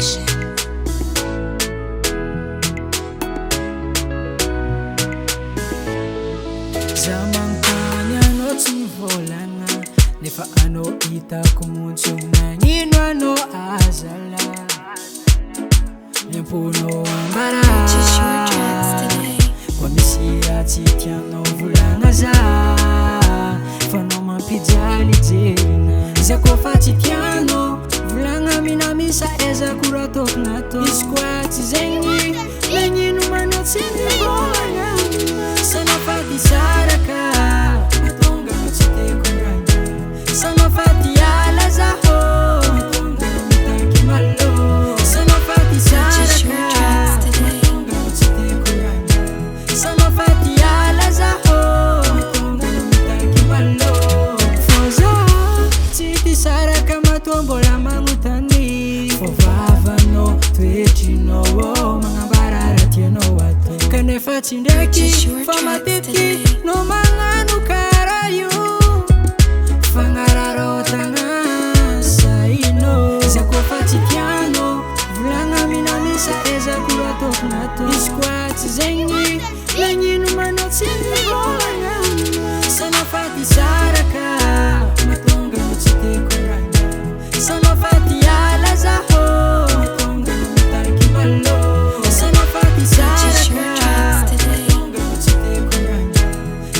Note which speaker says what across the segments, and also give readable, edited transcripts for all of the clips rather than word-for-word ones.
Speaker 1: Production.
Speaker 2: Zamantanya no tsivolana nefa ano itako muntsy nagnino ano azala Lempono ambara
Speaker 1: Purchase your tracks today.
Speaker 2: Kwa misy ratsy tianao volagna za Fanao mampijaly jerina Iza kofa tsy tianao volagna minamisa ezako raha ataoko natao Izy koa tsy zegny nagnino manao tsy mivolagna Sana fati saraka matonga no tsy te koragna Sana fati ala zaho matonga no mitaky malo Sana fati saraka matonga no tsy te koragna Sana fati ala zaho matonga no mitaky malo Fô zaho tsy ty saraka matombola magnotany Fô vavanao toetrinao magnambara raha tianao atao Kanefa tsy ndraiky fa matetiky no magnano karaha io Fagnararaotagna sainao Iza kofa tsy tianao volagna minamisa ezako raha ataoko natao Izy koa tsy zegny nagnino manao tsy mivolagna Sana fati saraka matonga no tsy te koragna Sana fati ala zaho matonga no mitaky malo Sana fati saraka matonga no tsy te koragna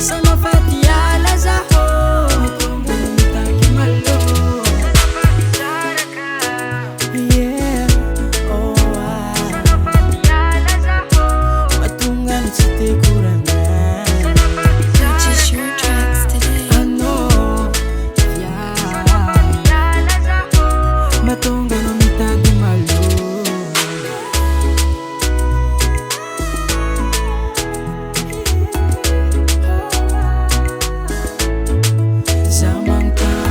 Speaker 2: Sana fati ala zaho matonga no mitaky malo Sana fati saraka yeah oh Sana fati ala zaho matonga no tsy te koragna
Speaker 1: Purchase your tracks today.
Speaker 2: Matonga no mitady malo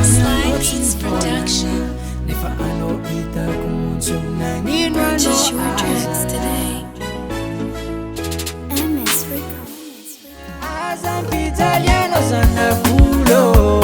Speaker 1: Slides Production.
Speaker 2: nefa ano itako muntsy nagnino ano
Speaker 1: Purchase your tracks today.
Speaker 2: Azam pizza liano zanavolo